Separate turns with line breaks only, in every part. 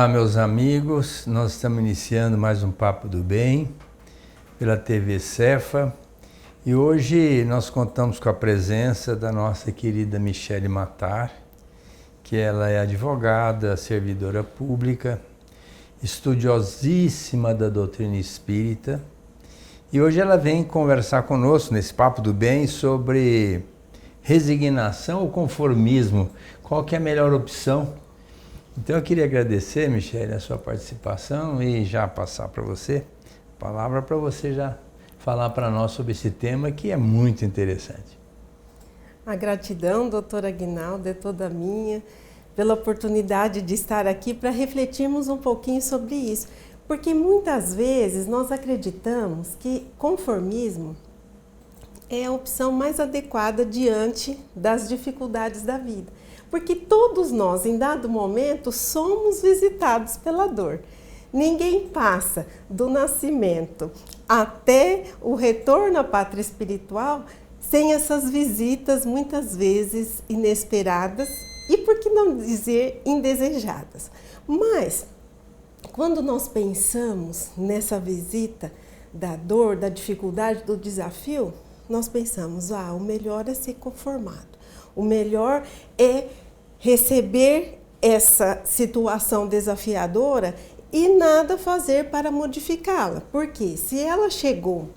Olá, meus amigos, nós estamos iniciando mais um Papo do Bem pela TV Cefa e hoje nós contamos com a presença da nossa querida Michele Matar, que ela é advogada, servidora pública, estudiosíssima da doutrina espírita, e hoje ela vem conversar conosco nesse Papo do Bem sobre resignação ou conformismo, qual que é a melhor opção. Então eu queria agradecer, Michele, a sua participação e já passar para você a palavra para você já falar para nós sobre esse tema que é muito interessante.
A gratidão, doutora Aguinaldo, é toda minha pela oportunidade de estar aqui para refletirmos um pouquinho sobre isso. Porque muitas vezes nós acreditamos que conformismo é a opção mais adequada diante das dificuldades da vida. Porque todos nós, em dado momento, somos visitados pela dor. Ninguém passa do nascimento até o retorno à pátria espiritual sem essas visitas, muitas vezes inesperadas e, por que não dizer, indesejadas. Mas, quando nós pensamos nessa visita da dor, da dificuldade, do desafio, nós pensamos, o melhor é ser conformado. O melhor é receber essa situação desafiadora e nada fazer para modificá-la. Porque se ela chegou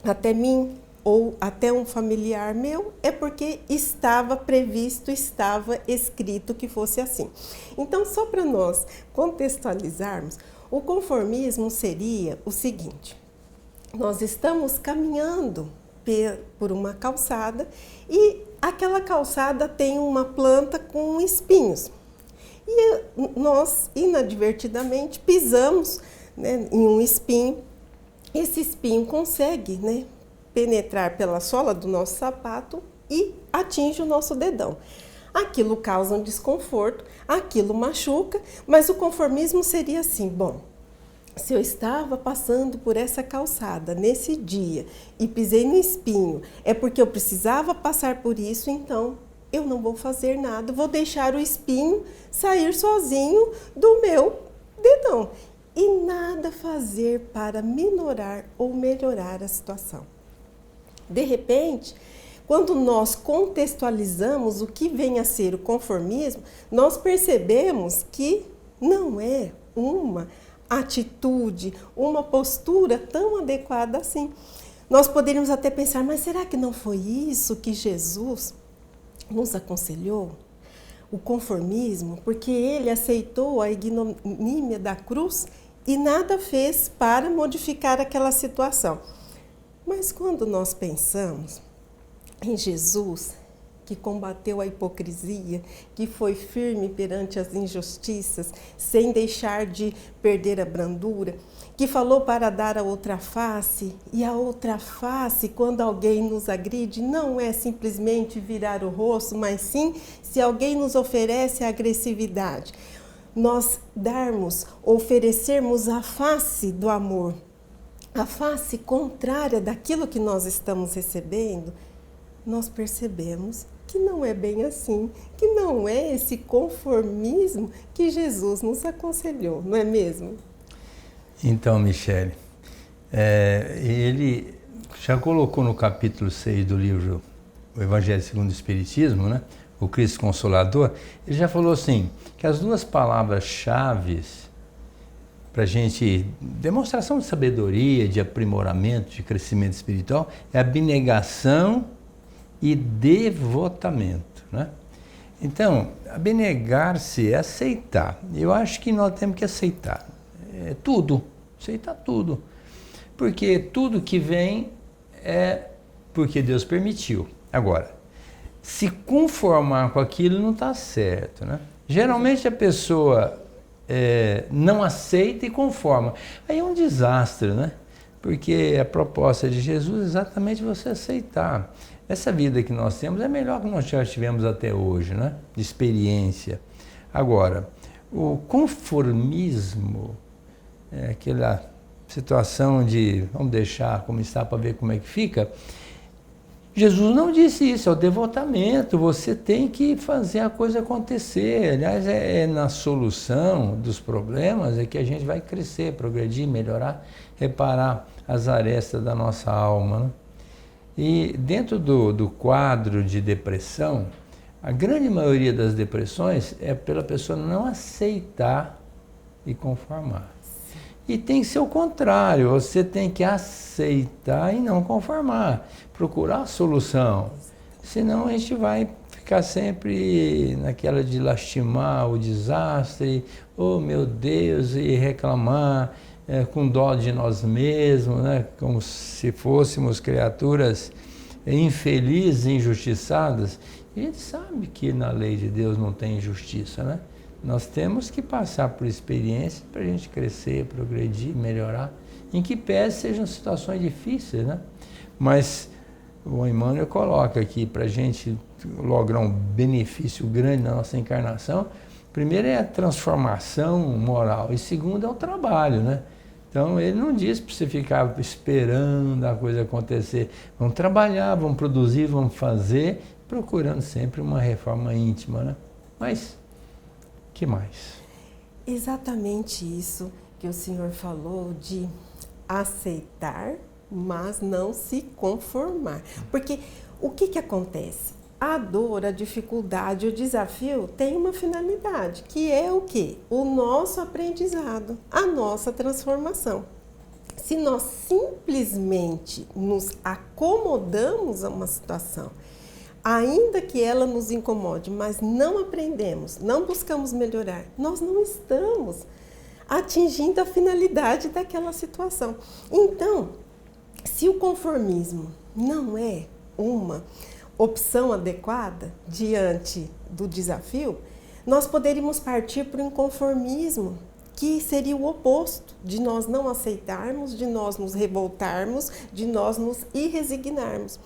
até mim ou até um familiar meu, é porque estava previsto, estava escrito que fosse assim. Então, só para nós contextualizarmos, o conformismo seria o seguinte: nós estamos caminhando por uma calçada e aquela calçada tem uma planta com espinhos. E nós, inadvertidamente, pisamos, em um espinho. Esse espinho consegue, penetrar pela sola do nosso sapato e atinge o nosso dedão. Aquilo causa um desconforto, aquilo machuca, mas o conformismo seria assim: bom, se eu estava passando por essa calçada nesse dia e pisei no espinho, é porque eu precisava passar por isso, então eu não vou fazer nada, vou deixar o espinho sair sozinho do meu dedão. E nada fazer para minorar ou melhorar a situação. De repente, quando nós contextualizamos o que vem a ser o conformismo, nós percebemos que não é uma atitude, uma postura tão adequada assim. Nós poderíamos até pensar, mas será que não foi isso que Jesus nos aconselhou? O conformismo, porque ele aceitou a ignomínia da cruz e nada fez para modificar aquela situação. Mas quando nós pensamos em Jesus, que combateu a hipocrisia, que foi firme perante as injustiças, sem deixar de perder a brandura, que falou para dar a outra face, e a outra face, quando alguém nos agride, não é simplesmente virar o rosto, mas sim, se alguém nos oferece a agressividade, nós oferecermos a face do amor, a face contrária daquilo que nós estamos recebendo, nós percebemos que não é bem assim, que não é esse conformismo que Jesus nos aconselhou, não é mesmo?
Então, Michele, ele já colocou no capítulo 6 do livro O Evangelho segundo o Espiritismo, o Cristo Consolador, ele já falou assim, que as duas palavras-chave para a gente, demonstração de sabedoria, de aprimoramento, de crescimento espiritual, é abnegação e devotamento, Então, abnegar-se é aceitar. Eu acho que nós temos que aceitar tudo, aceitar tudo. Porque tudo que vem é porque Deus permitiu. Agora, se conformar com aquilo não está certo, Geralmente a pessoa não aceita e conforma. Aí é um desastre, Porque a proposta de Jesus é exatamente você aceitar. Essa vida que nós temos é melhor que nós já tivemos até hoje, de experiência. Agora, o conformismo é aquela situação de vamos deixar como está para ver como é que fica, Jesus não disse isso, é o devotamento, você tem que fazer a coisa acontecer. Aliás, é na solução dos problemas é que a gente vai crescer, progredir, melhorar, reparar as arestas da nossa alma, né? E dentro do quadro de depressão, a grande maioria das depressões é pela pessoa não aceitar e conformar. E tem que ser o contrário, você tem que aceitar e não conformar, procurar a solução. Senão a gente vai ficar sempre naquela de lastimar o desastre, oh meu Deus, e reclamar com dó de nós mesmos, né? Como se fôssemos criaturas infelizes, injustiçadas. E a gente sabe que na lei de Deus não tem injustiça, né? Nós temos que passar por experiências para a gente crescer, progredir, melhorar, em que pese sejam situações difíceis, né? Mas o Emmanuel coloca aqui para a gente lograr um benefício grande na nossa encarnação. Primeiro é a transformação moral e segundo é o trabalho, né? Então ele não diz para você ficar esperando a coisa acontecer. Vamos trabalhar, vamos produzir, vamos fazer, procurando sempre uma reforma íntima, né? Mas que mais?
Exatamente isso que o senhor falou de aceitar, mas não se conformar. Porque o que acontece? A dor, a dificuldade, o desafio tem uma finalidade, que é o quê? O nosso aprendizado, a nossa transformação. Se nós simplesmente nos acomodamos a uma situação, ainda que ela nos incomode, mas não aprendemos, não buscamos melhorar, nós não estamos atingindo a finalidade daquela situação. Então, se o conformismo não é uma opção adequada diante do desafio, nós poderíamos partir para o inconformismo, que seria o oposto de nós não aceitarmos, de nós nos revoltarmos, de nós nos irresignarmos.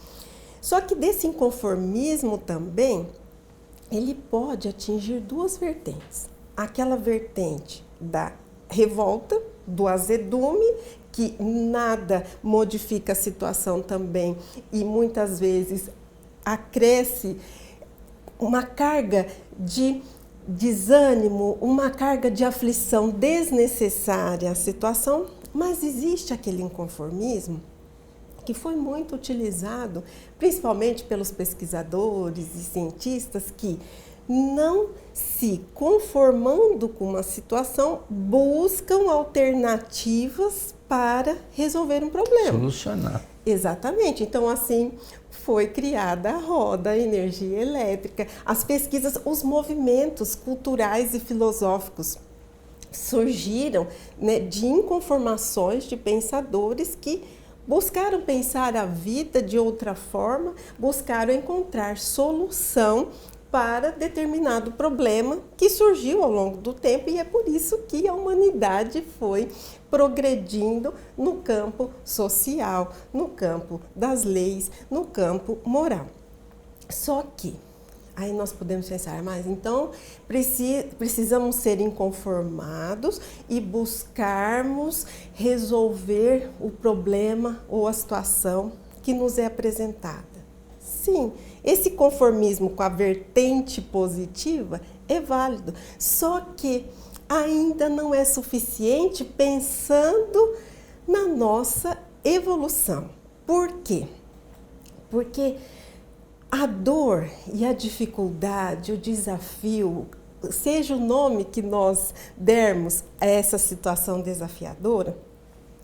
Só que desse inconformismo também, ele pode atingir duas vertentes. Aquela vertente da revolta, do azedume, que nada modifica a situação também e muitas vezes acresce uma carga de desânimo, uma carga de aflição desnecessária à situação, mas existe aquele inconformismo que foi muito utilizado, principalmente pelos pesquisadores e cientistas, que não se conformando com uma situação, buscam alternativas para resolver um problema.
Solucionar.
Exatamente. Então, assim, foi criada a roda, a energia elétrica, as pesquisas, os movimentos culturais e filosóficos surgiram, né, de inconformações de pensadores que buscaram pensar a vida de outra forma, buscaram encontrar solução para determinado problema que surgiu ao longo do tempo, e é por isso que a humanidade foi progredindo no campo social, no campo das leis, no campo moral. Só que aí nós podemos pensar, mas então precisamos ser inconformados e buscarmos resolver o problema ou a situação que nos é apresentada. Sim, esse conformismo com a vertente positiva é válido, só que ainda não é suficiente pensando na nossa evolução. Por quê? Porque a dor e a dificuldade, o desafio, seja o nome que nós dermos a essa situação desafiadora,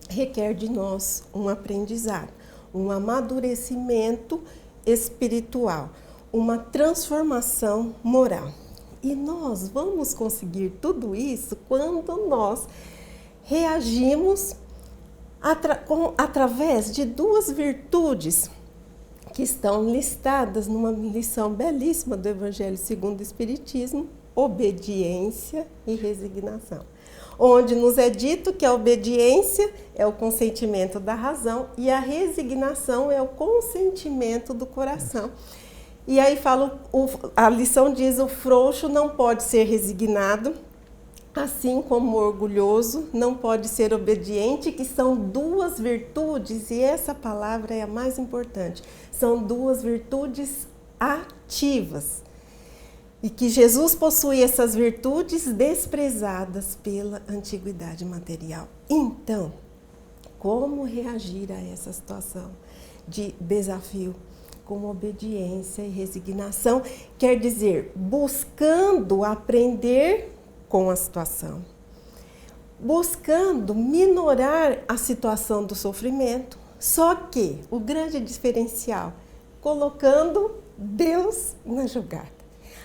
requer de nós um aprendizado, um amadurecimento espiritual, uma transformação moral. E nós vamos conseguir tudo isso quando nós reagimos através de duas virtudes que estão listadas numa lição belíssima do Evangelho segundo o Espiritismo, obediência e resignação. Onde nos é dito que a obediência é o consentimento da razão e a resignação é o consentimento do coração. E aí a lição diz: o frouxo não pode ser resignado assim como o orgulhoso não pode ser obediente, que são duas virtudes, e essa palavra é a mais importante, são duas virtudes ativas. E que Jesus possui essas virtudes desprezadas pela antiguidade material. Então, como reagir a essa situação de desafio? Com obediência e resignação, quer dizer, buscando aprender com a situação, buscando minorar a situação do sofrimento, só que o grande diferencial, colocando Deus na jogada.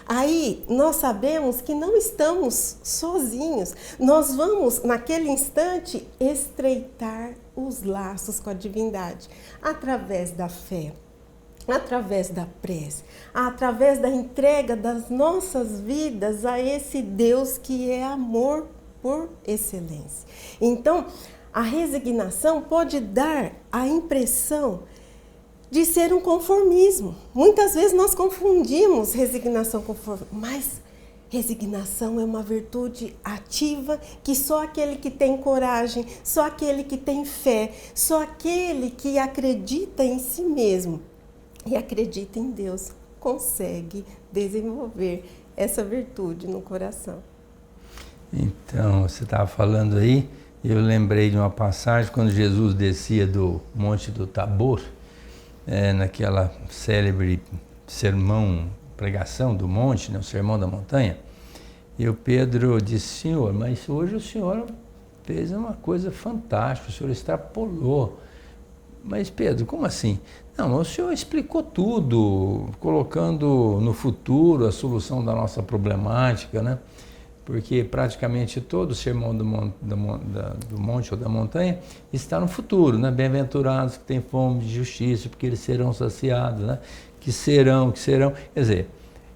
Aí nós sabemos que não estamos sozinhos, nós vamos naquele instante estreitar os laços com a divindade, através da fé, através da prece, através da entrega das nossas vidas a esse Deus que é amor por excelência. Então, a resignação pode dar a impressão de ser um conformismo. Muitas vezes nós confundimos resignação com conformismo, mas resignação é uma virtude ativa que só aquele que tem coragem, só aquele que tem fé, só aquele que acredita em si mesmo e acredita em Deus consegue desenvolver essa virtude no coração.
Então, você estava falando aí, eu lembrei de uma passagem quando Jesus descia do Monte do Tabor, naquela célebre sermão, pregação do monte, né, o sermão da montanha, e o Pedro disse: Senhor, mas hoje o Senhor fez uma coisa fantástica, o Senhor extrapolou. Mas Pedro, como assim? Não, o Senhor explicou tudo, colocando no futuro a solução da nossa problemática, né? Porque praticamente todo o sermão do monte ou da montanha está no futuro, né? Bem-aventurados que têm fome de justiça, porque eles serão saciados, né? Que serão. Quer dizer,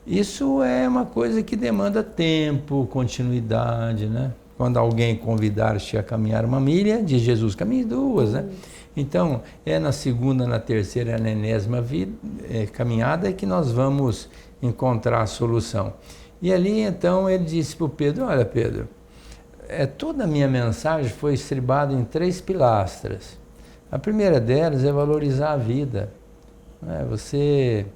isso é uma coisa que demanda tempo, continuidade, né? Quando alguém convidar-te a caminhar uma milha, diz Jesus, caminhe duas, né? Então, é na segunda, na terceira, na enésima caminhada que nós vamos encontrar a solução. E ali, então, ele disse para o Pedro: olha, Pedro, toda a minha mensagem foi estribada em 3 pilastras. A primeira delas é valorizar a vida. Você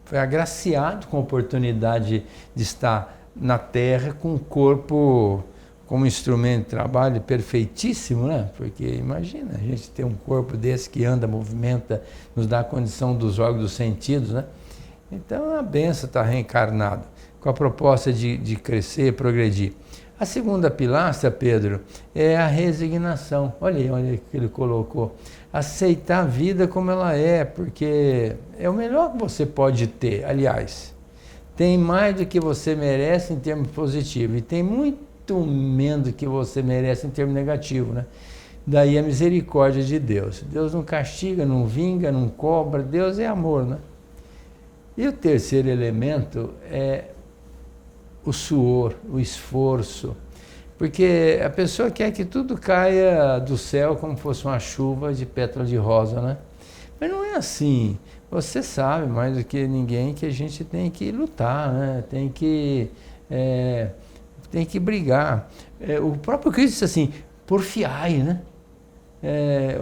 foi agraciado com a oportunidade de estar na Terra com um corpo como instrumento de trabalho perfeitíssimo, né? Porque imagina, a gente ter um corpo desse que anda, movimenta, nos dá a condição dos órgãos dos sentidos, né? Então é uma benção estar reencarnado, com a proposta de crescer, progredir. A segunda pilastra, Pedro, é a resignação. Olha o que ele colocou. Aceitar a vida como ela é, porque é o melhor que você pode ter. Aliás, tem mais do que você merece em termos positivos, e tem muito menos do que você merece em termos negativos, né? Daí a misericórdia de Deus. Deus não castiga, não vinga, não cobra. Deus é amor, né? E o terceiro elemento é o suor, o esforço, porque a pessoa quer que tudo caia do céu como fosse uma chuva de pétalas de rosa, né? Mas não é assim. Você sabe mais do que ninguém que a gente tem que lutar, né? Tem que brigar. O próprio Cristo disse assim: porfiai, né?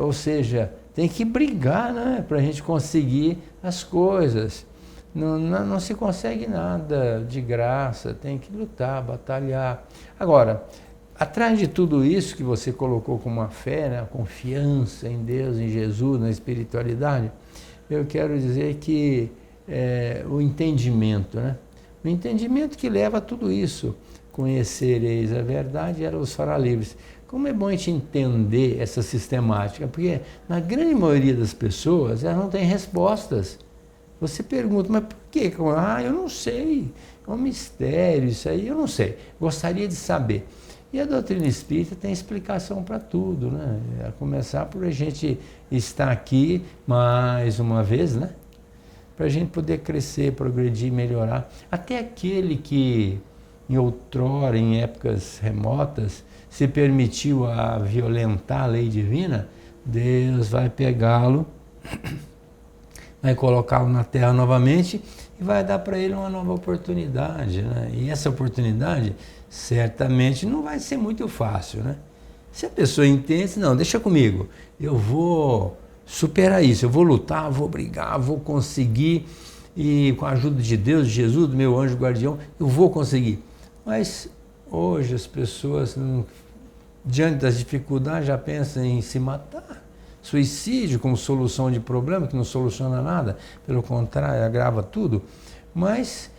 Ou seja, tem que brigar, né? Para a gente conseguir as coisas. Não se consegue nada de graça, tem que lutar, batalhar. Agora, atrás de tudo isso que você colocou como uma fé, né, a confiança em Deus, em Jesus, na espiritualidade, eu quero dizer que o entendimento, né? O entendimento que leva a tudo isso. Conhecereis a verdade e ela os fará livres. Como é bom a gente entender essa sistemática, porque na grande maioria das pessoas, elas não têm respostas. Você pergunta, mas por quê? Eu não sei, é um mistério, isso aí eu não sei, gostaria de saber. E a doutrina espírita tem explicação para tudo, né? A começar por a gente estar aqui mais uma vez, né? Para a gente poder crescer, progredir, melhorar. Até aquele que, em outrora, em épocas remotas, se permitiu a violentar a lei divina, Deus vai pegá-lo, vai colocá-lo na Terra novamente e vai dar para ele uma nova oportunidade, né? E essa oportunidade certamente não vai ser muito fácil, né? Se a pessoa entende, não, deixa comigo, eu vou superar isso, eu vou lutar, vou brigar, vou conseguir, e com a ajuda de Deus, de Jesus, do meu anjo guardião, eu vou conseguir. Mas hoje as pessoas, diante das dificuldades, já pensam em se matar. Suicídio como solução de problema, que não soluciona nada, pelo contrário, agrava tudo. Mas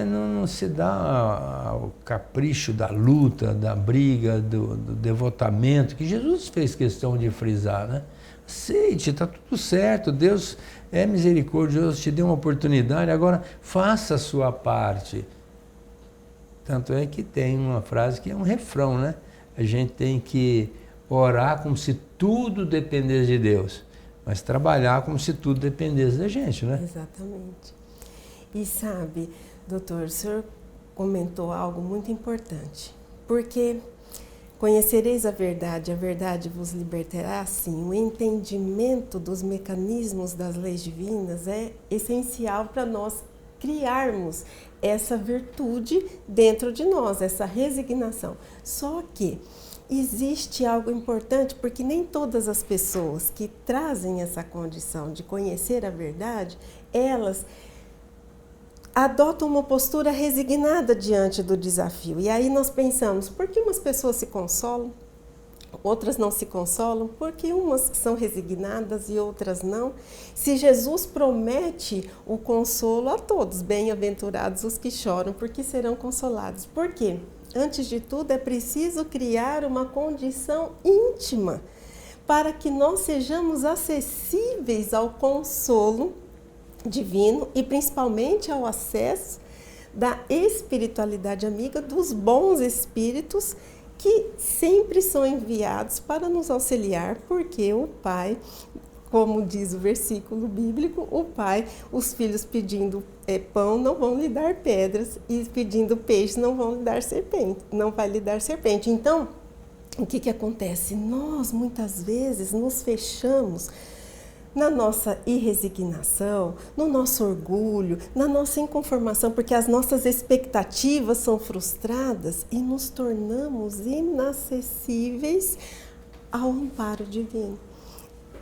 não se dá ao capricho da luta, da briga, do devotamento, que Jesus fez questão de frisar, né? Aceite, está tudo certo, Deus é misericordioso, te deu uma oportunidade, agora faça a sua parte. Tanto é que tem uma frase que é um refrão, né? A gente tem que orar como se tudo dependesse de Deus, mas trabalhar como se tudo dependesse da gente, né?
Exatamente. E sabe, doutor, o senhor comentou algo muito importante, porque conhecereis a verdade vos libertará, sim. O entendimento dos mecanismos das leis divinas é essencial para nós criarmos essa virtude dentro de nós, essa resignação. Só que existe algo importante, porque nem todas as pessoas que trazem essa condição de conhecer a verdade, elas adotam uma postura resignada diante do desafio. E aí nós pensamos, por que umas pessoas se consolam, outras não se consolam? Por que umas são resignadas e outras não? Se Jesus promete o consolo a todos, bem-aventurados os que choram, porque serão consolados. Por quê? Antes de tudo, é preciso criar uma condição íntima para que nós sejamos acessíveis ao consolo divino e principalmente ao acesso da espiritualidade amiga dos bons espíritos que sempre são enviados para nos auxiliar, porque o Pai, como diz o versículo bíblico, o Pai, os filhos pedindo pão não vão lhe dar pedras e pedindo peixe não vão lhe dar serpente, não vai lhe dar serpente. Então, o que acontece? Nós muitas vezes nos fechamos na nossa irresignação, no nosso orgulho, na nossa inconformação, porque as nossas expectativas são frustradas e nos tornamos inacessíveis ao amparo divino.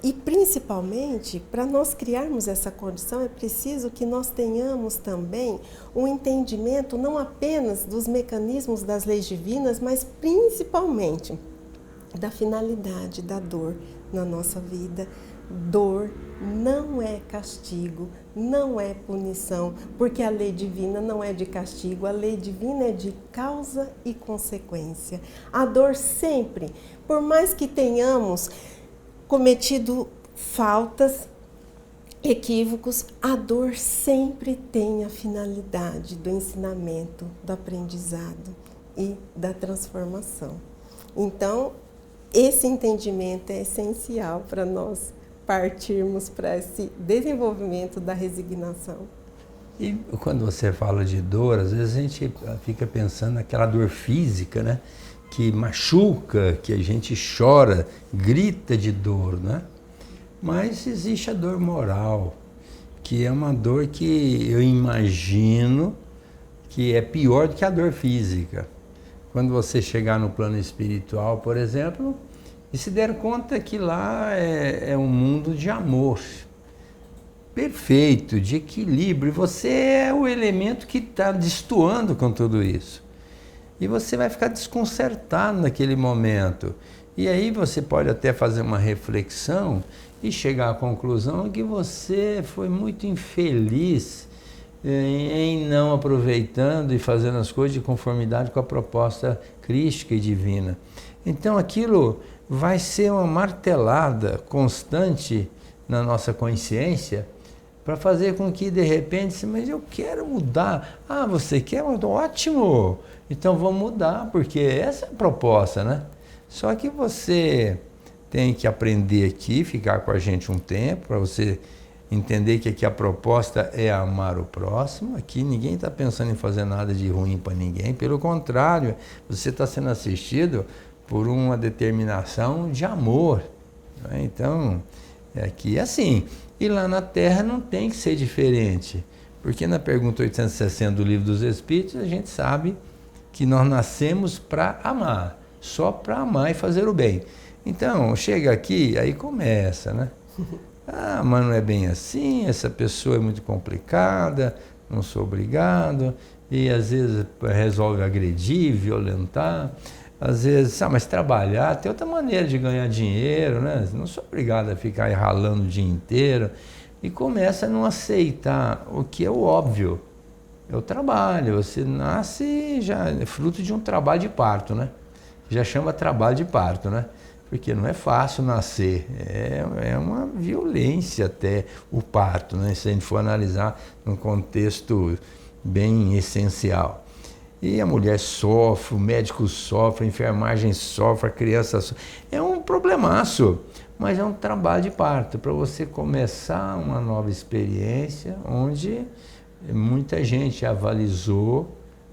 E principalmente, para nós criarmos essa condição, é preciso que nós tenhamos também um entendimento não apenas dos mecanismos das leis divinas, mas principalmente da finalidade da dor na nossa vida. Dor não é castigo, não é punição, porque a lei divina não é de castigo, a lei divina é de causa e consequência. A dor sempre, por mais que tenhamos cometido faltas, equívocos, a dor sempre tem a finalidade do ensinamento, do aprendizado e da transformação. Então, esse entendimento é essencial para nós partirmos para esse desenvolvimento da resignação.
E quando você fala de dor, às vezes a gente fica pensando naquela dor física, né? Que machuca, que a gente chora, grita de dor, né? Mas existe a dor moral, que é uma dor que eu imagino que é pior do que a dor física. Quando você chegar no plano espiritual, por exemplo, e se der conta que lá é um mundo de amor, perfeito, de equilíbrio, e você é o elemento que está destoando com tudo isso. E você vai ficar desconcertado naquele momento. E aí você pode até fazer uma reflexão e chegar à conclusão que você foi muito infeliz em não aproveitando e fazendo as coisas de conformidade com a proposta crística e divina. Então aquilo vai ser uma martelada constante na nossa consciência para fazer com que de repente, mas eu quero mudar. Ah, você quer mudar? Ótimo! Então vamos mudar, porque essa é a proposta, né? Só que você tem que aprender aqui, ficar com a gente um tempo, para você entender que aqui a proposta é amar o próximo. Aqui ninguém está pensando em fazer nada de ruim para ninguém, pelo contrário, você está sendo assistido por uma determinação de amor. Né? Então, aqui é assim. E lá na Terra não tem que ser diferente, porque na pergunta 860 do Livro dos Espíritos a gente sabe que nós nascemos para amar, só para amar e fazer o bem. Então, chega aqui, aí começa, né? Ah, mas não é bem assim, essa pessoa é muito complicada, não sou obrigado, e às vezes resolve agredir, violentar, às vezes, mas trabalhar, tem outra maneira de ganhar dinheiro, né? Não sou obrigado a ficar aí ralando o dia inteiro, e começa a não aceitar o que é o óbvio, é o trabalho, você nasce já é fruto de um trabalho de parto, né? Já chama trabalho de parto, né? Porque não é fácil nascer, é uma violência até o parto, né? Se a gente for analisar num contexto bem essencial. E a mulher sofre, o médico sofre, a enfermagem sofre, a criança sofre. É um problemaço, mas é um trabalho de parto para você começar uma nova experiência onde muita gente avalizou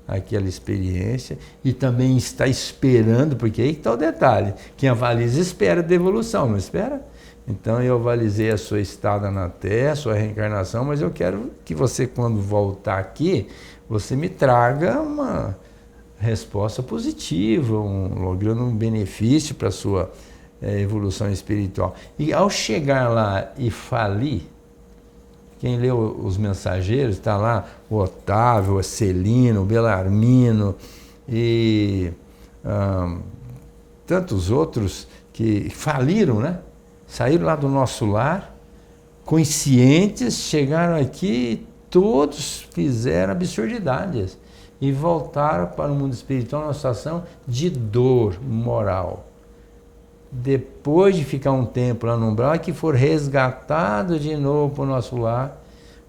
aquela experiência e também está esperando, porque aí está o detalhe, quem avaliza espera a devolução, não espera? Então eu avalizei a sua estada na Terra, a sua reencarnação, mas eu quero que você, quando voltar aqui, você me traga uma resposta positiva, logrando um benefício para a sua evolução espiritual. E ao chegar lá e falir, quem leu Os Mensageiros, está lá o Otávio, a Celino, o Belarmino e tantos outros que faliram, né? Saíram lá do nosso lar, conscientes, chegaram aqui, todos fizeram absurdidades e voltaram para o mundo espiritual numa situação de dor moral. Depois de ficar um tempo lá no umbral, é que foram resgatados de novo para o nosso lar,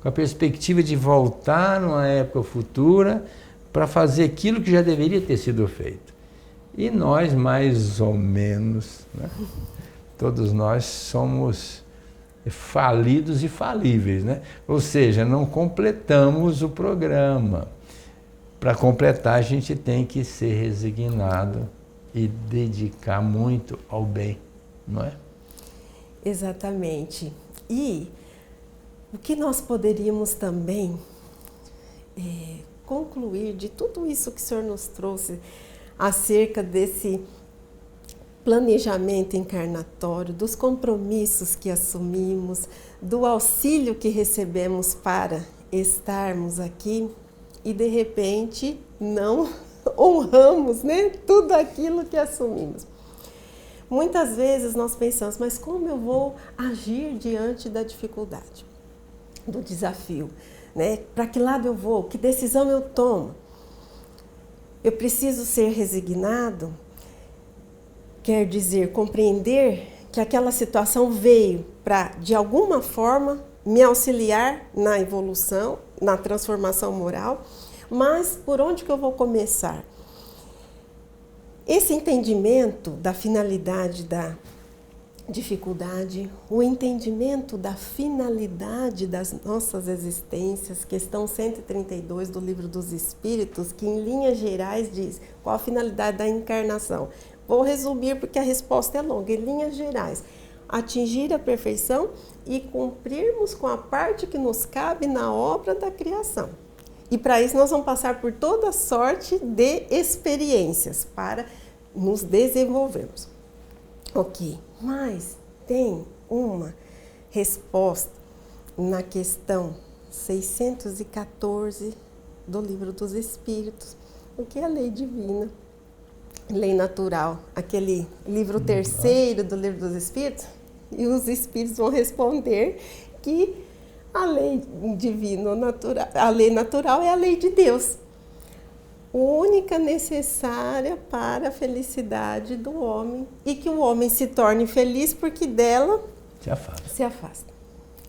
com a perspectiva de voltar numa época futura para fazer aquilo que já deveria ter sido feito. E nós, mais ou menos, né? Todos nós somos falidos e falíveis, né? Ou seja, não completamos o programa. Para completar, a gente tem que ser resignado e dedicar muito ao bem, não é?
Exatamente. E o que nós poderíamos também concluir de tudo isso que o senhor nos trouxe acerca desse planejamento encarnatório, dos compromissos que assumimos, do auxílio que recebemos para estarmos aqui e de repente não honramos, né, tudo aquilo que assumimos. Muitas vezes nós pensamos, mas como eu vou agir diante da dificuldade, do desafio, né? Para que lado eu vou? Que decisão eu tomo? Eu preciso ser resignado, quer dizer, compreender que aquela situação veio para, de alguma forma, me auxiliar na evolução, na transformação moral, mas por onde que eu vou começar? Esse entendimento da finalidade da dificuldade, o entendimento da finalidade das nossas existências, questão 132 do Livro dos Espíritos, que em linhas gerais diz qual a finalidade da encarnação. Vou resumir porque a resposta é longa, em linhas gerais. Atingir a perfeição e cumprirmos com a parte que nos cabe na obra da criação. E para isso nós vamos passar por toda sorte de experiências para nos desenvolvermos. Ok, mas tem uma resposta na questão 614 do Livro dos Espíritos, o que é a lei divina, lei natural, aquele livro terceiro do Livro dos Espíritos, e os Espíritos vão responder que a lei divina, a lei natural é a lei de Deus, única necessária para a felicidade do homem e que o homem se torne feliz porque dela se afasta.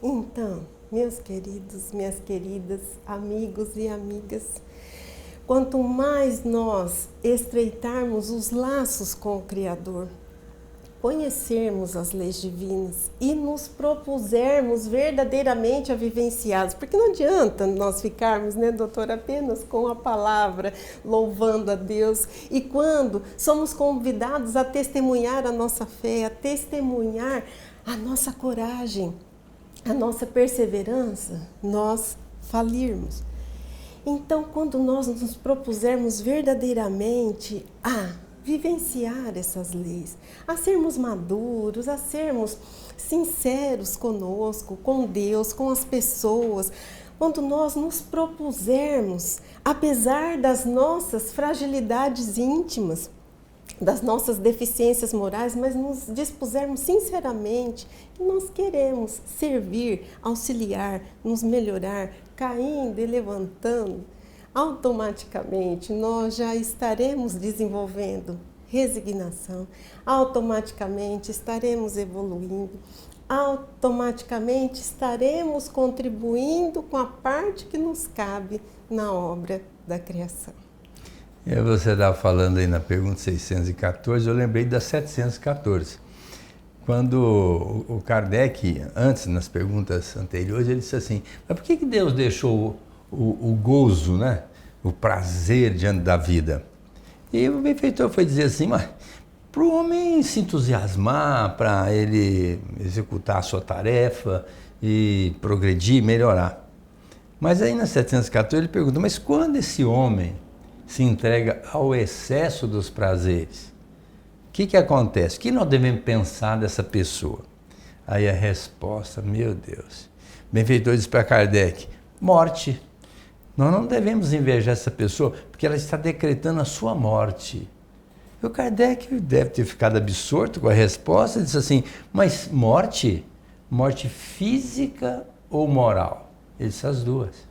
Então, meus queridos, minhas queridas, amigos e amigas, quanto mais nós estreitarmos os laços com o Criador, conhecermos as leis divinas e nos propusermos verdadeiramente a vivenciá-las, porque não adianta nós ficarmos, né, doutor, apenas com a palavra, louvando a Deus, e quando somos convidados a testemunhar a nossa fé, a testemunhar a nossa coragem, a nossa perseverança, nós falirmos. Então, quando nós nos propusermos verdadeiramente a vivenciar essas leis, a sermos maduros, a sermos sinceros conosco, com Deus, com as pessoas, quando nós nos propusermos, apesar das nossas fragilidades íntimas, das nossas deficiências morais, mas nos dispusermos sinceramente que nós queremos servir, auxiliar, nos melhorar, caindo e levantando, automaticamente nós já estaremos desenvolvendo resignação, automaticamente estaremos evoluindo, automaticamente estaremos contribuindo com a parte que nos cabe na obra da criação.
E você estava falando aí na pergunta 614, eu lembrei da 714. Quando o Kardec, antes, nas perguntas anteriores, ele disse assim, mas por que Deus deixou o gozo, né? O prazer diante da vida? E o benfeitor foi dizer assim, mas para o homem se entusiasmar, para ele executar a sua tarefa e progredir, melhorar. Mas aí na 714 ele pergunta, mas quando esse homem se entrega ao excesso dos prazeres, o que acontece? O que nós devemos pensar dessa pessoa? Aí a resposta, meu Deus, o benfeitor diz para Kardec, morte. Nós não devemos invejar essa pessoa, porque ela está decretando a sua morte. E o Kardec deve ter ficado absorto com a resposta e disse assim, mas morte? Morte física ou moral? Ele disse as duas.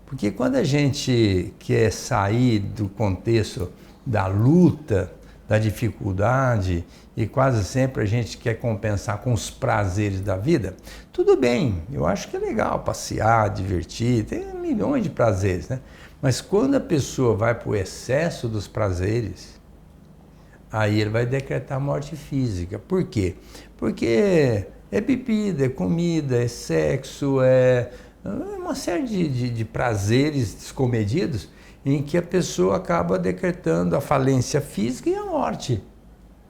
Porque quando a gente quer sair do contexto da luta, da dificuldade, e quase sempre a gente quer compensar com os prazeres da vida, tudo bem, eu acho que é legal passear, divertir, tem milhões de prazeres, né? Mas quando a pessoa vai para o excesso dos prazeres, aí ele vai decretar morte física. Por quê? Porque é bebida, é comida, é sexo, é uma série de prazeres descomedidos em que a pessoa acaba decretando a falência física e a morte.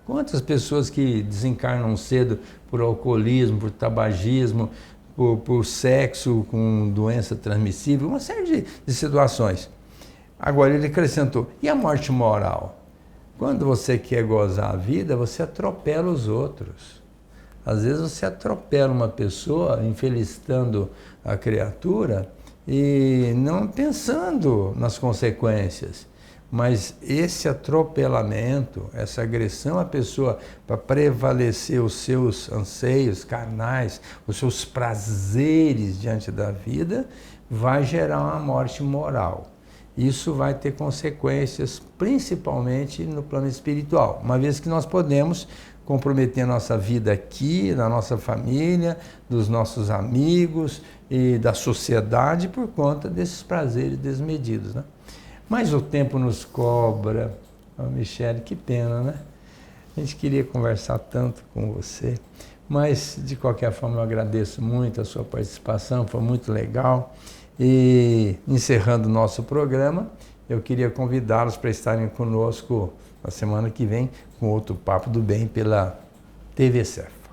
Quantas pessoas que desencarnam cedo por alcoolismo, por tabagismo, por sexo com doença transmissível, uma série de situações. Agora ele acrescentou, e a morte moral? Quando você quer gozar a vida, você atropela os outros. Às vezes você atropela uma pessoa, infelicitando a criatura e não pensando nas consequências. Mas esse atropelamento, essa agressão à pessoa para prevalecer os seus anseios carnais, os seus prazeres diante da vida, vai gerar uma morte moral. Isso vai ter consequências, principalmente no plano espiritual, uma vez que nós podemos comprometer a nossa vida aqui, na nossa família, dos nossos amigos e da sociedade por conta desses prazeres desmedidos, né? Mas o tempo nos cobra. Oh, Michele, que pena, né? A gente queria conversar tanto com você, mas de qualquer forma eu agradeço muito a sua participação, foi muito legal. E encerrando o nosso programa, eu queria convidá-los para estarem conosco na semana que vem com outro Papo do Bem pela TVCEF.